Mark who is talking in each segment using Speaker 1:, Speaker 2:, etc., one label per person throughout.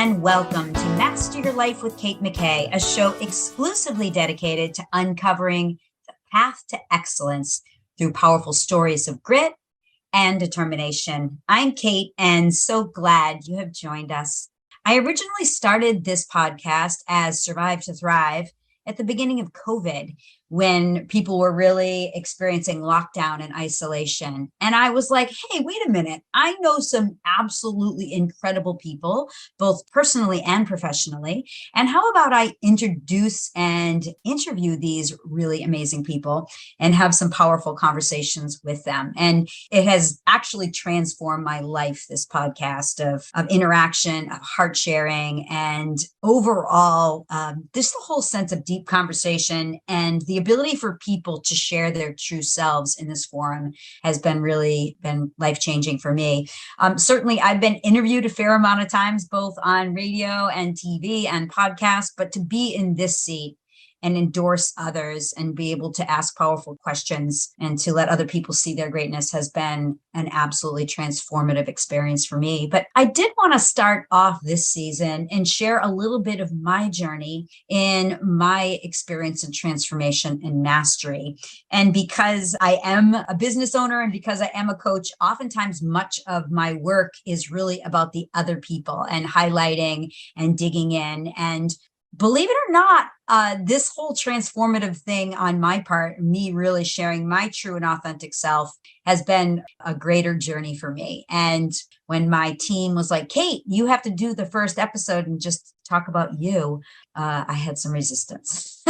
Speaker 1: and welcome to Master Your Life with Kate McKay, a show exclusively dedicated to uncovering the path to excellence through powerful stories of grit and determination. I'm Kate, and so glad you have joined us. I originally started this podcast as Survive to Thrive at the beginning of COVID, when people were really experiencing lockdown and isolation. And I was like, hey, wait a minute. I know some absolutely incredible people, both personally and professionally. And how about I introduce and interview these really amazing people and have some powerful conversations with them? And it has actually transformed my life, this podcast of interaction, of heart sharing, and overall, just the whole sense of deep conversation and the ability for people to share their true selves in this forum has been life-changing for me. Certainly, I've been interviewed a fair amount of times, both on radio and TV and podcasts, but to be in this seat and endorse others and be able to ask powerful questions and to let other people see their greatness has been an absolutely transformative experience for me. But I did want to start off this season and share a little bit of my journey in my experience in transformation and mastery. And because I am a business owner and because I am a coach, oftentimes much of my work is really about the other people and highlighting and digging in. And believe it or not, this whole transformative thing on my part, me really sharing my true and authentic self, has been a greater journey for me. And when my team was like, Kate, you have to do the first episode and just talk about you, I had some resistance.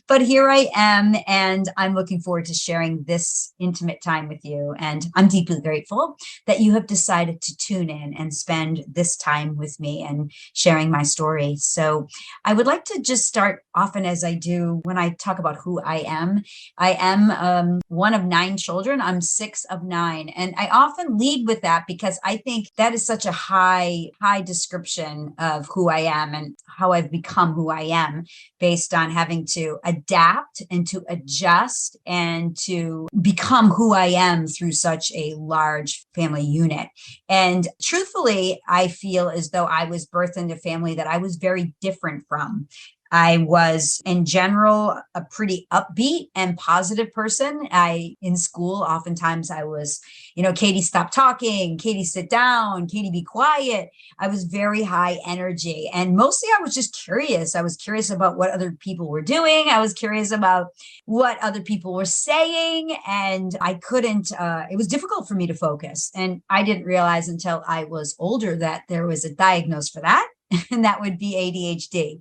Speaker 1: But here I am, and I'm looking forward to sharing this intimate time with you. And I'm deeply grateful that you have decided to tune in and spend this time with me and sharing my story. So I would like to just start often, as I do when I talk about who I am. I am one of 9 children. I'm 6 of 9. And I often lead with that because I think that is such a high description of who I am and how I've become who I am, based on having to adapt and to adjust and to become who I am through such a large family unit. And truthfully, I feel as though I was birthed into a family that I was very different from. I was, in general, a pretty upbeat and positive person. In school, oftentimes I was, Katie, stop talking. Katie, sit down. Katie, be quiet. I was very high energy. And mostly I was just curious. I was curious about what other people were doing. I was curious about what other people were saying. And I couldn't, it was difficult for me to focus. And I didn't realize until I was older that there was a diagnosis for that, and that would be ADHD.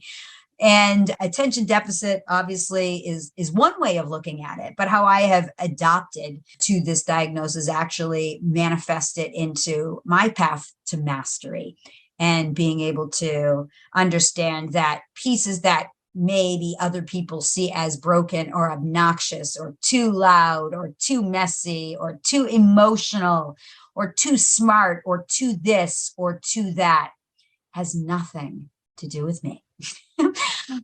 Speaker 1: And attention deficit obviously is one way of looking at it, but how I have adopted to this diagnosis actually manifested into my path to mastery and being able to understand that pieces that maybe other people see as broken or obnoxious or too loud or too messy or too emotional or too smart or too this or too that has nothing to do with me.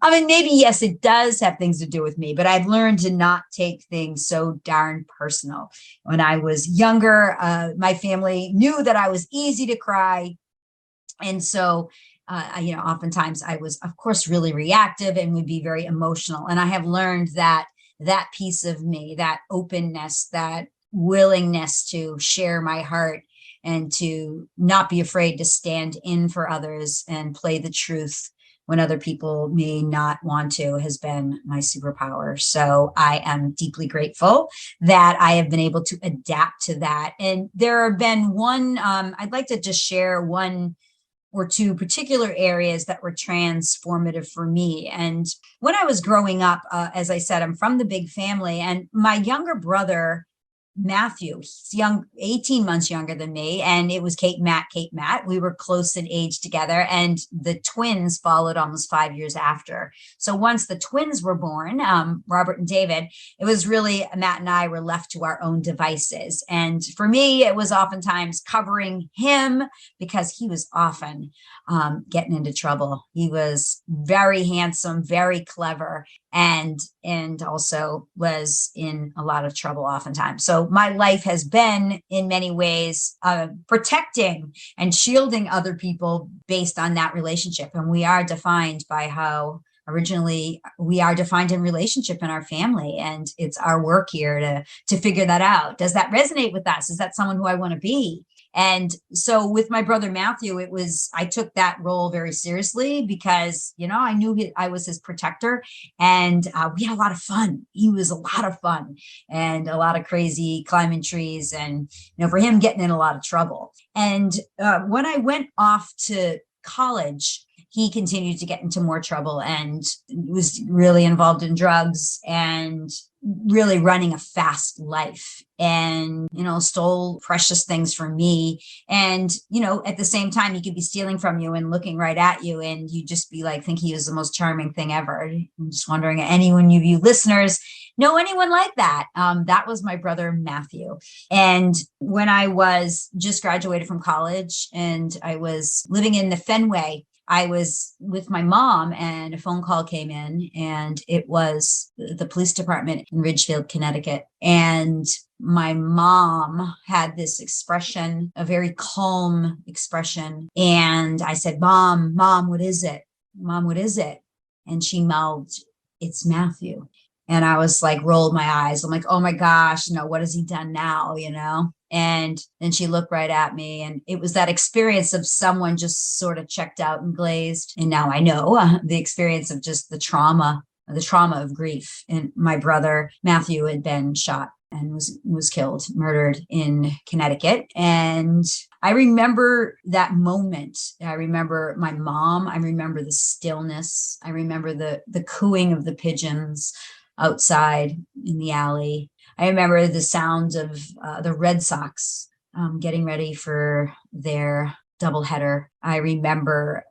Speaker 1: I mean, maybe, yes, it does have things to do with me, but I've learned to not take things so darn personal. When I was younger, my family knew that I was easy to cry. And so, oftentimes I was, of course, really reactive and would be very emotional. And I have learned that piece of me, that openness, that willingness to share my heart and to not be afraid to stand in for others and play the truth when other people may not want to, has been my superpower. So I am deeply grateful that I have been able to adapt to that. And there have been I'd like to just share one or two particular areas that were transformative for me. And when I was growing up, as I said, I'm from the big family, and my younger brother, Matthew, he's 18 months younger than me, and it was Kate, Matt. We were close in age together, and the twins followed almost 5 years after. So once the twins were born, Robert and David, it was really Matt and I were left to our own devices. And for me, it was oftentimes covering him because he was often getting into trouble. He was very handsome, very clever, and also was in a lot of trouble oftentimes. So my life has been in many ways protecting and shielding other people based on that relationship. And we are defined by how originally we are defined in relationship in our family. And it's our work here to figure that out. Does that resonate with us? Is that someone who I want to be? And so with my brother Matthew, I took that role very seriously because, I knew I was his protector, and we had a lot of fun. He was a lot of fun and a lot of crazy climbing trees, and, for him getting in a lot of trouble. And when I went off to college, he continued to get into more trouble and was really involved in drugs and really running a fast life, and, stole precious things from me. And, at the same time, he could be stealing from you and looking right at you, and you just be like, think he was the most charming thing ever. I'm just wondering, anyone of you listeners know anyone like that? That was my brother Matthew. And when I was just graduated from college and I was living in the Fenway, I was with my mom, and a phone call came in, and it was the police department in Ridgefield, Connecticut. And my mom had this expression, a very calm expression. And I said, Mom, what is it? Mom, what is it? And she mouthed, "It's Matthew." And I was like, rolled my eyes. I'm like, oh my gosh, what has he done now? And then she looked right at me, and it was that experience of someone just sort of checked out and glazed. And now I know the experience of just the trauma of grief. And my brother Matthew had been shot and was killed, murdered in Connecticut. And I remember that moment. I remember my mom. I remember the stillness. I remember the cooing of the pigeons outside in the alley. I remember the sounds of the Red Sox getting ready for their doubleheader. I remember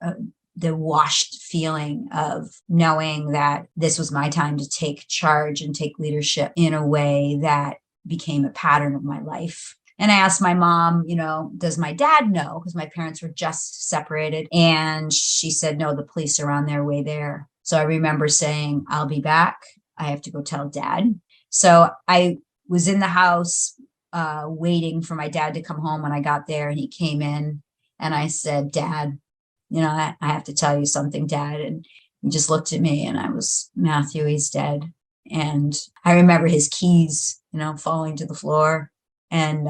Speaker 1: the washed feeling of knowing that this was my time to take charge and take leadership in a way that became a pattern of my life. And I asked my mom, does my dad know? Because my parents were just separated. And she said, no, the police are on their way there. So I remember saying, I'll be back. I have to go tell Dad. So I was in the house waiting for my dad to come home when I got there, and he came in, and I said, Dad, I have to tell you something, Dad. And he just looked at me, and I was, Matthew, he's dead. And I remember his keys, falling to the floor. And,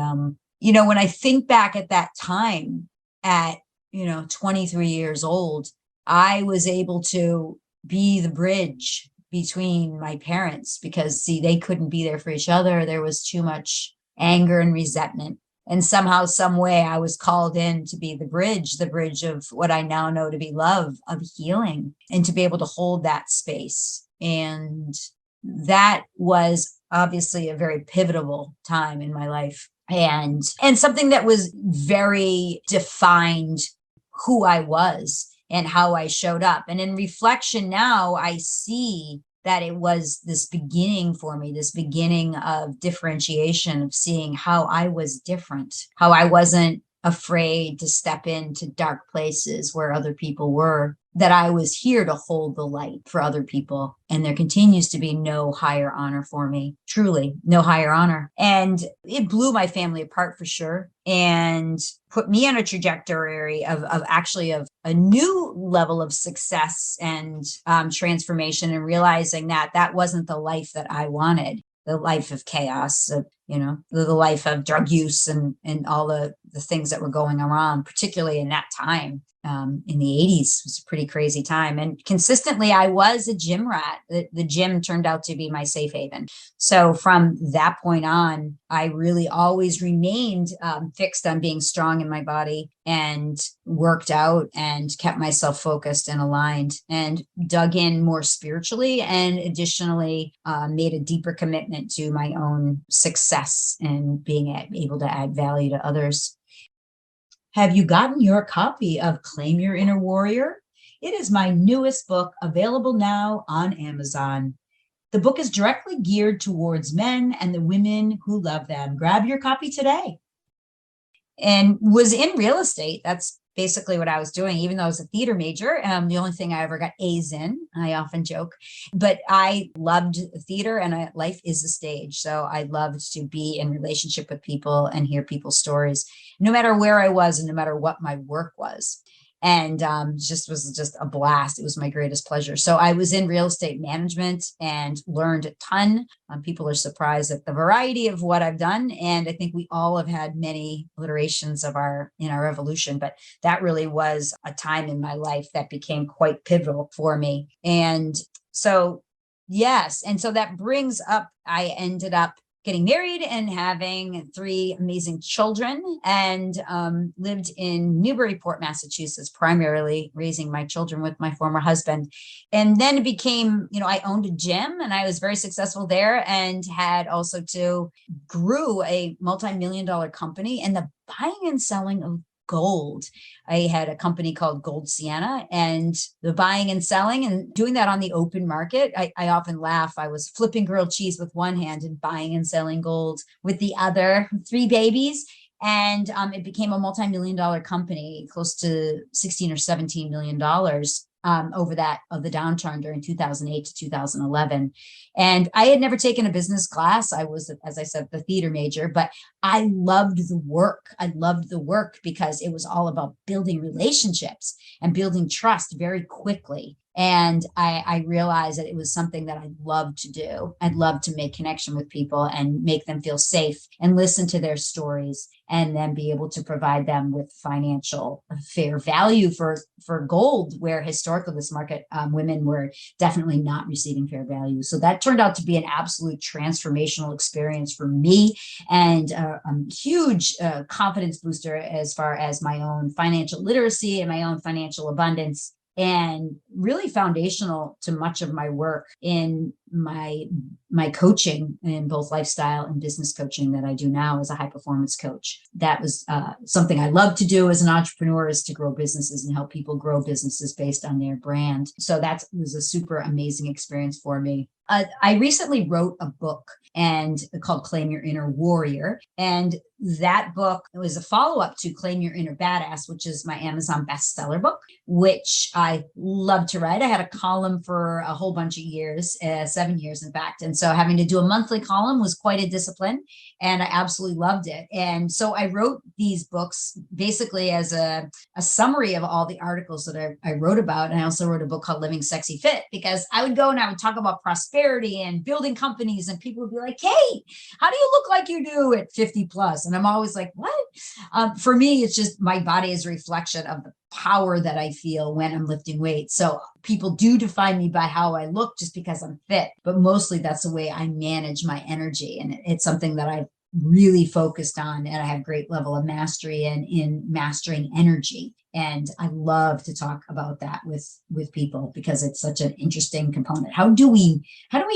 Speaker 1: when I think back at that time at, 23 years old, I was able to be the bridge between my parents because, see, they couldn't be there for each other. There was too much anger and resentment. And somehow, some way, I was called in to be the bridge of what I now know to be love, of healing, and to be able to hold that space. And that was obviously a very pivotal time in my life, and something that was very defined who I was and how I showed up. And in reflection now, I see that it was this beginning for me, this beginning of differentiation, of seeing how I was different, how I wasn't afraid to step into dark places where other people were, that I was here to hold the light for other people. And there continues to be no higher honor for me, truly no higher honor. And it blew my family apart for sure, and put me on a trajectory of a new level of success and transformation, and realizing that wasn't the life that I wanted. The life of chaos, the life of drug use and all the things that were going around, particularly in that time. In the 80s was a pretty crazy time. And consistently, I was a gym rat. The gym turned out to be my safe haven. So from that point on, I really always remained fixed on being strong in my body, and worked out and kept myself focused and aligned, and dug in more spiritually, and additionally made a deeper commitment to my own success and being able to add value to others. Have you gotten your copy of Claim Your Inner Warrior? It is my newest book, available now on Amazon. The book is directly geared towards men and the women who love them. Grab your copy today. And was in real estate. That's basically what I was doing, even though I was a theater major. The only thing I ever got A's in, I often joke, but I loved theater, and life is a stage. So I loved to be in relationship with people and hear people's stories, no matter where I was and no matter what my work was. And just was just a blast. It was my greatest pleasure. So I was in real estate management and learned a ton. People are surprised at the variety of what I've done, and I think we all have had many iterations of our evolution. But that really was a time in my life that became quite pivotal for me. And so, yes, and so that brings up, I ended up getting married and having 3 amazing children, and lived in Newburyport, Massachusetts, primarily raising my children with my former husband. And then it became, I owned a gym and I was very successful there, and had also grew a multi-million-dollar company in the buying and selling of gold. I had a company called Gold Sienna, and the buying and selling and doing that on the open market. I often laugh. I was flipping grilled cheese with one hand and buying and selling gold with the other, 3 babies. And it became a multi-million-dollar company, close to 16 or $17 million over that of the downturn during 2008 to 2011. And I had never taken a business class. I was, as I said, the theater major, but I loved the work. I loved the work because it was all about building relationships and building trust very quickly. And I realized that it was something that I loved to do. I'd love to make connection with people and make them feel safe and listen to their stories, and then be able to provide them with financial fair value for gold, where historically this market, women were definitely not receiving fair value. So that turned out to be an absolute transformational experience for me, and a huge confidence booster as far as my own financial literacy and my own financial abundance, and really foundational to much of my work in my coaching in both lifestyle and business coaching that I do now as a high performance coach. That was something I love to do as an entrepreneur, is to grow businesses and help people grow businesses based on their brand. So that was a super amazing experience for me. I recently wrote a book called Claim Your Inner Warrior. And that book was a follow-up to Claim Your Inner Badass, which is my Amazon bestseller book, which I love to write. I had a column for a whole bunch of years, 7 years, in fact. And so having to do a monthly column was quite a discipline, and I absolutely loved it. And so I wrote these books basically as a summary of all the articles that I wrote about. And I also wrote a book called Living Sexy Fit, because I would go and I would talk about prosperity and building companies, and people would be like, "Hey, how do you look like you do at 50 plus?" And I'm always like, what? For me, it's just my body is a reflection of the power that I feel when I'm lifting weights. So people do define me by how I look just because I'm fit, but mostly that's the way I manage my energy. And it's something that I've really focused on, and I have great level of mastery in mastering energy. And I love to talk about that with people, because it's such an interesting component. How do we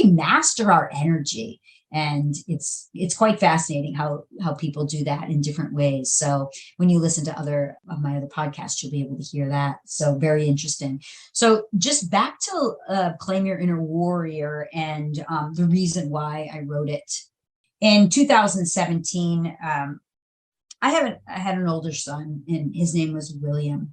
Speaker 1: master our energy? And it's quite fascinating how people do that in different ways. So when you listen to other of my other podcasts, you'll be able to hear that. So very interesting. So just back to Claim Your Inner Warrior, and the reason why I wrote it. In 2017, I had an older son, and his name was William.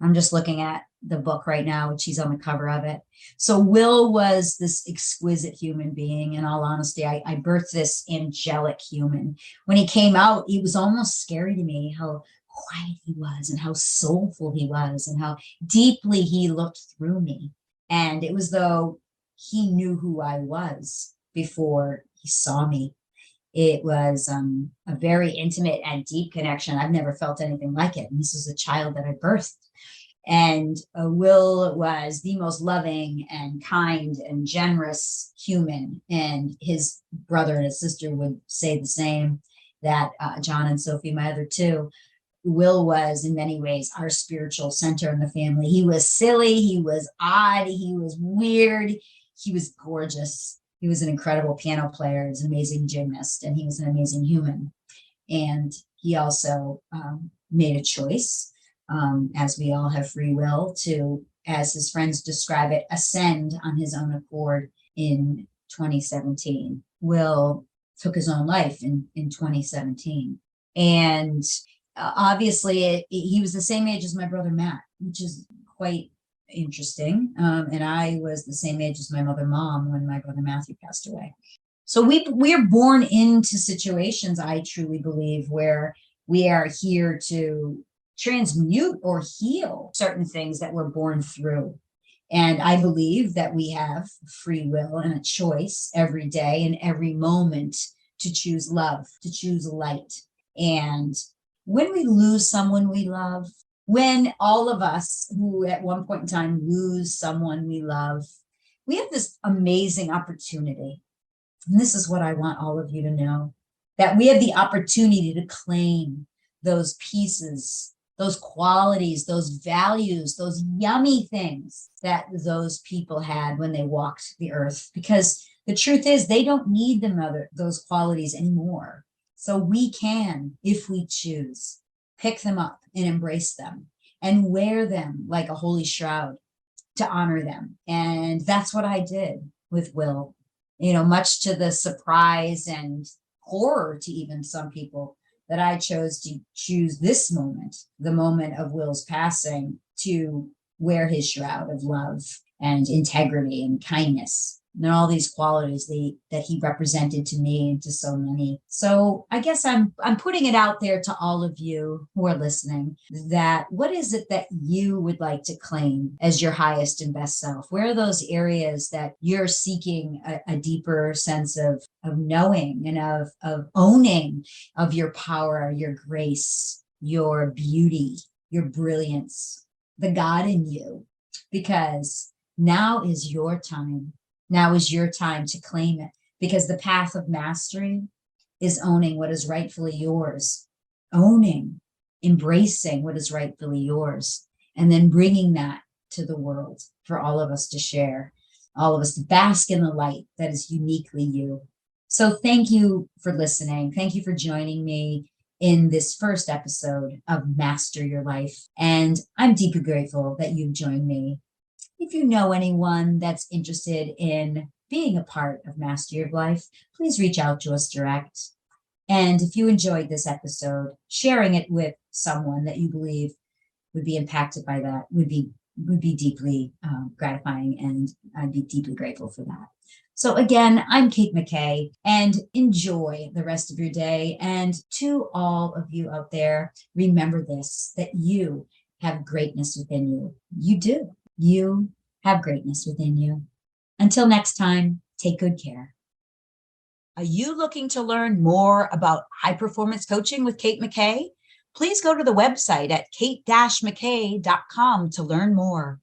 Speaker 1: I'm just looking at the book right now, which he's on the cover of it. So Will was this exquisite human being. In all honesty, I birthed this angelic human. When he came out, he was almost scary to me, how quiet he was and how soulful he was and how deeply he looked through me. And it was though he knew who I was before he saw me. It was a very intimate and deep connection. I've never felt anything like it. And this was a child that I birthed. And Will was the most loving and kind and generous human. And his brother and his sister would say the same, that John and Sophie, my other 2, Will was in many ways our spiritual center in the family. He was silly. He was odd. He was weird. He was gorgeous. He was an incredible piano player. He was an amazing gymnast, and he was an amazing human. And he also made a choice, as we all have free will, to, as his friends describe it, ascend on his own accord in 2017. Will took his own life in 2017. And Obviously, he was the same age as my brother Matt, which is quite interesting. And I was the same age as my mother Mom when my brother Matthew passed away. So we are born into situations, I truly believe, where we are here to transmute or heal certain things that we're born through. And I believe that we have free will and a choice every day and every moment to choose love, to choose light. And when we lose someone we love, when all of us who at one point in time lose someone we love, we have this amazing opportunity. And this is what I want all of you to know, that we have the opportunity to claim those pieces, those qualities, those values, those yummy things that those people had when they walked the earth. Because the truth is, they don't need those qualities anymore. So we can, if we choose, pick them up and embrace them and wear them like a holy shroud to honor them. And that's what I did with Will, much to the surprise and horror to even some people, that I chose to choose this moment, the moment of Will's passing, to wear his shroud of love and integrity and kindness and all these qualities that he represented to me and to so many. So I guess I'm putting it out there to all of you who are listening, that what is it that you would like to claim as your highest and best self? Where are those areas that you're seeking a deeper sense of knowing and of owning of your power, your grace, your beauty, your brilliance, the God in you? Because now is your time. Now is your time to claim it, because the path of mastery is owning what is rightfully yours, owning, embracing what is rightfully yours, and then bringing that to the world for all of us to share, all of us to bask in the light that is uniquely you. So thank you for listening. Thank you for joining me in this first episode of Master Your Life. And I'm deeply grateful that you've joined me. If you know anyone that's interested in being a part of Master Your Life, please reach out to us direct. And if you enjoyed this episode, sharing it with someone that you believe would be impacted by that would be deeply gratifying, and I'd be deeply grateful for that. So again, I'm Kate McKay, and enjoy the rest of your day. And to all of you out there, remember this, that you have greatness within you. You do. You have greatness within you. Until next time, take good care. Are you looking to learn more about high performance coaching with Kate McKay? Please go to the website at kate-mckay.com to learn more.